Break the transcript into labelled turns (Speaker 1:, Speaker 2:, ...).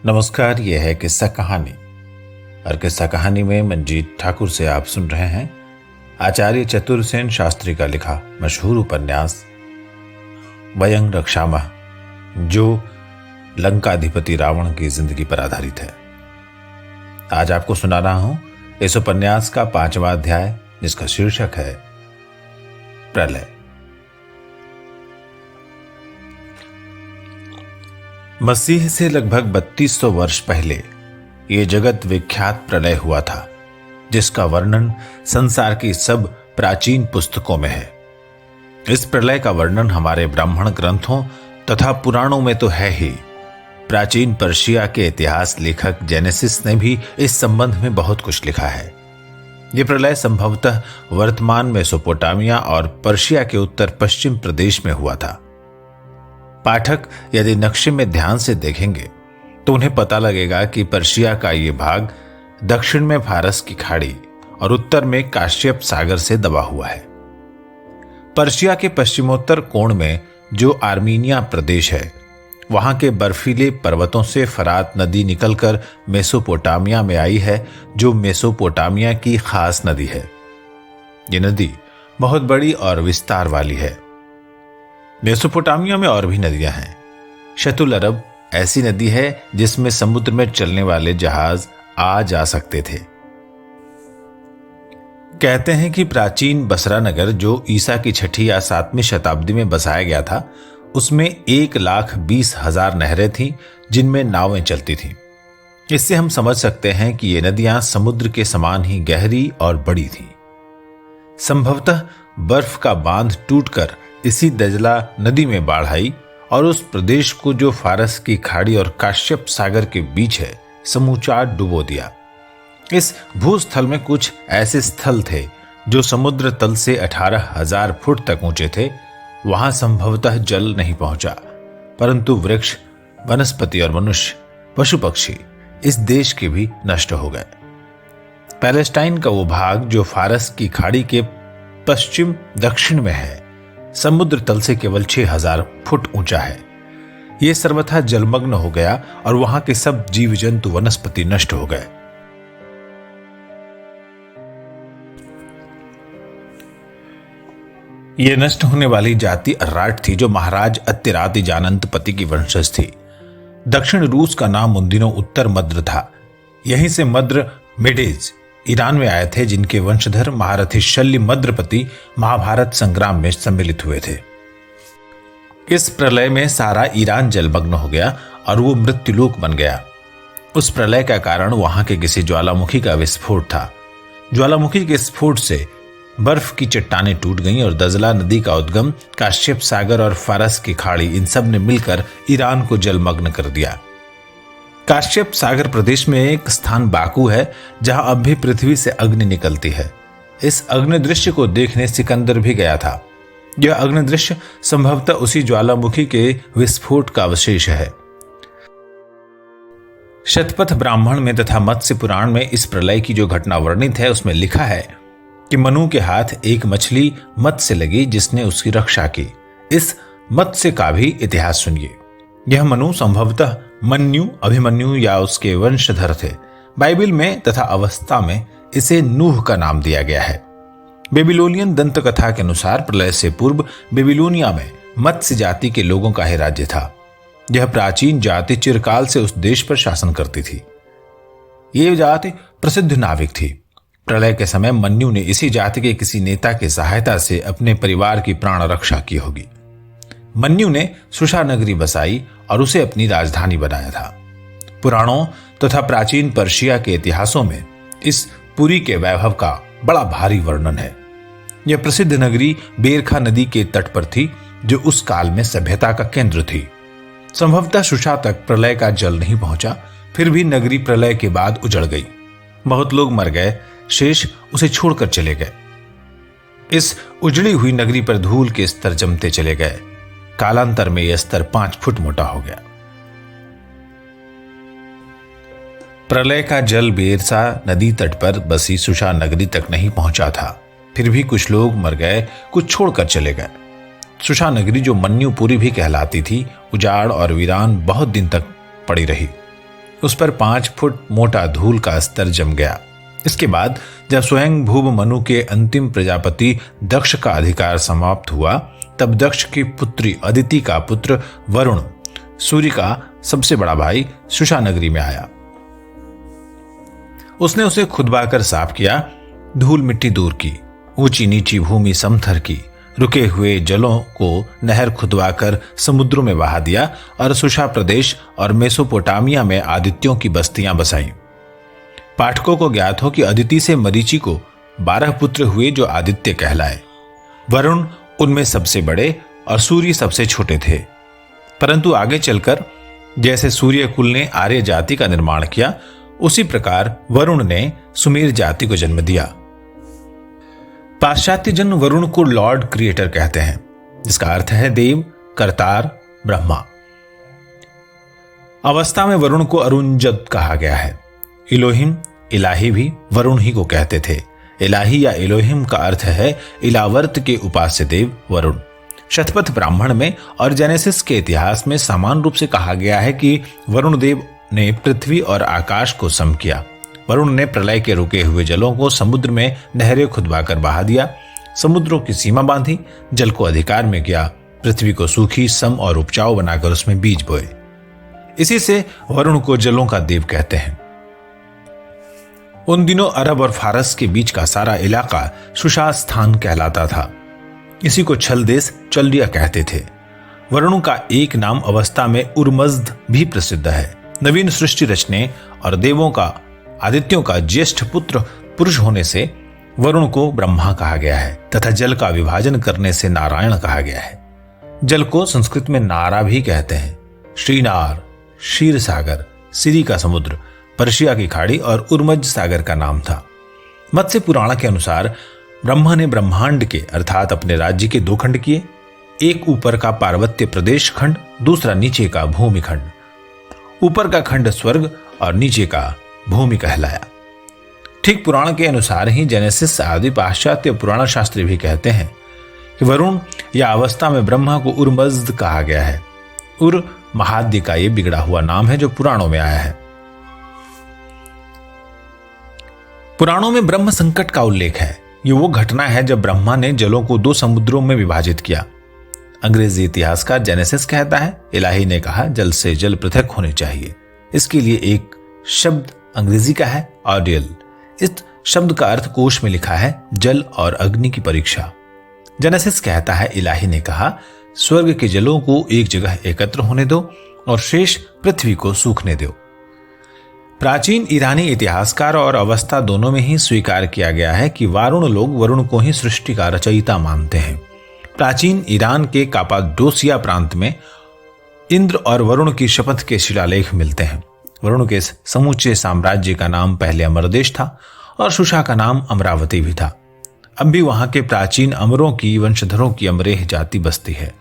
Speaker 1: नमस्कार, यह है किस्सा कहानी और किस्सा कहानी में मंजीत ठाकुर से आप सुन रहे हैं आचार्य चतुरसेन शास्त्री का लिखा मशहूर उपन्यास वयं रक्षामः, जो लंकाधिपति रावण की जिंदगी पर आधारित है। आज आपको सुना रहा हूं इस उपन्यास का 5वां अध्याय, जिसका शीर्षक है प्रलय। मसीह से लगभग 3200 वर्ष पहले ये जगत विख्यात प्रलय हुआ था, जिसका वर्णन संसार की सब प्राचीन पुस्तकों में है। इस प्रलय का वर्णन हमारे ब्राह्मण ग्रंथों तथा पुराणों में तो है ही, प्राचीन पर्शिया के इतिहास लेखक जेनेसिस ने भी इस संबंध में बहुत कुछ लिखा है। यह प्रलय संभवतः वर्तमान मेसोपोटामिया और पर्शिया के उत्तर पश्चिम प्रदेश में हुआ था। पाठक यदि नक्शे में ध्यान से देखेंगे तो उन्हें पता लगेगा कि पर्शिया का ये भाग दक्षिण में फारस की खाड़ी और उत्तर में काश्यप सागर से दबा हुआ है। पर्शिया के पश्चिमोत्तर कोण में जो आर्मीनिया प्रदेश है, वहां के बर्फीले पर्वतों से फरात नदी निकलकर मेसोपोटामिया में आई है, जो मेसोपोटामिया की खास नदी है। ये नदी बहुत बड़ी और विस्तार वाली है। मेसोपोटामिया में और भी नदियां हैं। शतुल अरब ऐसी नदी है जिसमें समुद्र में चलने वाले जहाज आ जा सकते थे। कहते हैं कि प्राचीन बसरा नगर, जो ईसा की 6वीं या 7वीं शताब्दी में बसाया गया था, उसमें 1,20,000 नहरें थीं जिनमें नावें चलती थीं। इससे हम समझ सकते हैं कि ये नदियां समुद्र के समान ही गहरी और बड़ी थीं। संभवतः बर्फ का बांध टूटकर इसी दजला नदी में बाढ़ आई और उस प्रदेश को, जो फारस की खाड़ी और काश्यप सागर के बीच है, समूचा डुबो दिया। इस भूस्थल में कुछ ऐसे स्थल थे जो समुद्र तल से 18,000 फुट तक ऊंचे थे। वहां संभवतः जल नहीं पहुंचा, परंतु वृक्ष, वनस्पति और मनुष्य, पशु पक्षी इस देश के भी नष्ट हो गए। पैलेस्टाइन का वो भाग जो फारस की खाड़ी के पश्चिम दक्षिण में है, समुद्र तल से केवल 6,000 फुट ऊंचा है। यह सर्वथा जलमग्न हो गया और वहां के सब जीव जंतु, वनस्पति नष्ट हो गए। यह नष्ट होने वाली जाति अर्राट थी, जो महाराज अत्तिराति जानंतपति की वंशज थी। दक्षिण रूस का नाम उन दिनों उत्तर मद्र था। यहीं से मद्र मेडेज ईरान में आए थे, जिनके वंशधर महारथी शल्य मद्रपति महाभारत संग्राम में सम्मिलित हुए थे। इस प्रलय में सारा ईरान जलमग्न हो गया और वो मृत्युलोक बन गया। उस प्रलय का कारण वहां के किसी ज्वालामुखी का विस्फोट था। ज्वालामुखी के स्फोट से बर्फ की चट्टानें टूट गईं और दजला नदी का उद्गम, काश्यप सागर और फारस की खाड़ी, इन सब ने मिलकर ईरान को जलमग्न कर दिया। काश्यप सागर प्रदेश में एक स्थान बाकू है, जहां अब भी पृथ्वी से अग्नि निकलती है। इस अग्नि दृश्य को देखने सिकंदर भी गया था। यह अग्नि दृश्य संभवतः उसी ज्वालामुखी के विस्फोट का अवशेष है। शतपथ ब्राह्मण में तथा मत्स्य पुराण में इस प्रलय की जो घटना वर्णित है, उसमें लिखा है कि मनु के हाथ एक मछली मत्स्य लगी, जिसने उसकी रक्षा की। इस मत्स्य का भी इतिहास सुनिए। यह मनु संभवतः मन्यु, अभिमन्यु या उसके वंशधर थे। बाइबल में तथा अवस्था में इसे नूह का नाम दिया गया है। बेबीलोनियन दंत कथा के अनुसार प्रलय से पूर्व बेबीलोनिया में मत्स्य जाति के लोगों का ही राज्य था। यह प्राचीन जाति चिरकाल से उस देश पर शासन करती थी। यह जाति प्रसिद्ध नाविक थी। प्रलय के समय मन्यु ने इसी जाति के किसी नेता की सहायता से अपने परिवार की प्राण रक्षा की होगी। मन्यु ने सुषा नगरी बसाई और उसे अपनी राजधानी बनाया था। पुराणों तथा प्राचीन पर्शिया के इतिहासों में इस पुरी के वैभव का बड़ा भारी वर्णन है। यह प्रसिद्ध नगरी बेरखा नदी के तट पर थी, जो उस काल में सभ्यता का केंद्र थी। संभवतः सुषा तक प्रलय का जल नहीं पहुंचा, फिर भी नगरी प्रलय के बाद उजड़ गई। बहुत लोग मर गए, शेष उसे छोड़कर चले गए। इस उजड़ी हुई नगरी पर धूल के स्तर जमते चले गए। कालांतर में यह स्तर 5 फुट मोटा हो गया। प्रलय का जल बेरसा नदी तट पर बसी सुषा नगरी तक नहीं पहुंचा था। फिर भी कुछ लोग मर गए, कुछ छोड़कर चले गए। सुषा नगरी, जो मन्युपुरी भी कहलाती थी, उजाड़ और वीरान बहुत दिन तक पड़ी रही। उस पर 5 फुट मोटा धूल का स्तर जम गया। इसके बाद जब स्वयं भूव मनु के अंतिम प्रजापति दक्ष का अधिकार समाप्त हुआ, तब दक्ष की पुत्री अदिति का पुत्र वरुण, सूर्य का सबसे बड़ा भाई, सुषा नगरी में आया। उसने उसे खुदबाकर साफ किया, धूल मिट्टी दूर की, ऊंची नीची भूमि समथर की, रुके हुए जलों को नहर खुदवाकर समुद्रों में बहा दिया और सुषा प्रदेश और मेसोपोटामिया में आदित्यों की बस्तियां बसाईं। पाठकों को ज्ञात हो कि अदिति से मरीचि को 12 पुत्र हुए जो आदित्य कहलाए। वरुण उनमें सबसे बड़े और सूर्य सबसे छोटे थे। परंतु आगे चलकर जैसे सूर्य कुल ने आर्य जाति का निर्माण किया, उसी प्रकार वरुण ने सुमेर जाति को जन्म दिया। पाश्चात्य जन वरुण को लॉर्ड क्रिएटर कहते हैं, जिसका अर्थ है देव, करतार, ब्रह्मा। अवस्था में वरुण को अरुंजद कहा गया है। इलोहिम, इलाही भी वरुण ही को कहते थे। इलाही या इलोहिम का अर्थ है इलावर्त के उपास्य देव वरुण। शतपथ ब्राह्मण में और जेनेसिस के इतिहास में समान रूप से कहा गया है कि वरुण देव ने पृथ्वी और आकाश को सम किया। वरुण ने प्रलय के रुके हुए जलों को समुद्र में नहरें खुदवाकर बहा दिया, समुद्रों की सीमा बांधी, जल को अधिकार में किया, पृथ्वी को सूखी, सम और उपजाऊ बनाकर उसमें बीज बोए। इसी से वरुण को जलों का देव कहते हैं। उन दिनों अरब और फारस के बीच का सारा इलाका सुषा स्थान कहलाता था। इसी को छल देश, चलिया कहते थे। वरुण का एक नाम अवस्था में उर्मज्द भी प्रसिद्ध है। नवीन सृष्टि रचने और देवों का, आदित्यों का ज्येष्ठ पुत्र पुरुष होने से वरुण को ब्रह्मा कहा गया है तथा जल का विभाजन करने से नारायण कहा गया है। जल को संस्कृत में नारा भी कहते हैं। श्रीनार, क्षीर सागर, सिरी का समुद्र, पर्शिया की खाड़ी और उर्मज सागर का नाम था। मत्स्य पुराण के अनुसार ब्रह्मा ने ब्रह्मांड के अर्थात अपने राज्य के 2 खंड किए। एक ऊपर का पार्वत्य प्रदेश खंड, दूसरा नीचे का भूमि खंड। ऊपर का खंड स्वर्ग और नीचे का भूमि कहलाया। ठीक पुराण के अनुसार ही जेनेसिस आदि पाश्चात्य पुराण शास्त्री भी कहते हैं कि वरुण या अवस्था में ब्रह्मा को उर्मज्द कहा गया है। उर महाद्य का यह बिगड़ा हुआ नाम है जो पुराणों में आया है। पुराणों में ब्रह्म संकट का उल्लेख है। ये वो घटना है जब ब्रह्मा ने जलों को 2 समुद्रों में विभाजित किया। अंग्रेजी इतिहासकार जेनेसिस कहता है, इलाही ने कहा जल से जल पृथक होने चाहिए। इसके लिए एक शब्द अंग्रेजी का है, ऑडियल। इस शब्द का अर्थ कोश में लिखा है जल और अग्नि की परीक्षा। जेनेसिस कहता है, इलाही ने कहा स्वर्ग के जलों को एक जगह एकत्र होने दो और शेष पृथ्वी को सूखने दो। प्राचीन ईरानी इतिहासकार और अवस्था दोनों में ही स्वीकार किया गया है कि वारुण लोग वरुण को ही सृष्टि का रचयिता मानते हैं। प्राचीन ईरान के कापाडोसिया प्रांत में इंद्र और वरुण की शपथ के शिलालेख मिलते हैं। वरुण के समूचे साम्राज्य का नाम पहले अमरदेश था और सुषा का नाम अमरावती भी था। अब भी वहां के प्राचीन अमरों की वंशधरों की अमरेह जाति बसती है।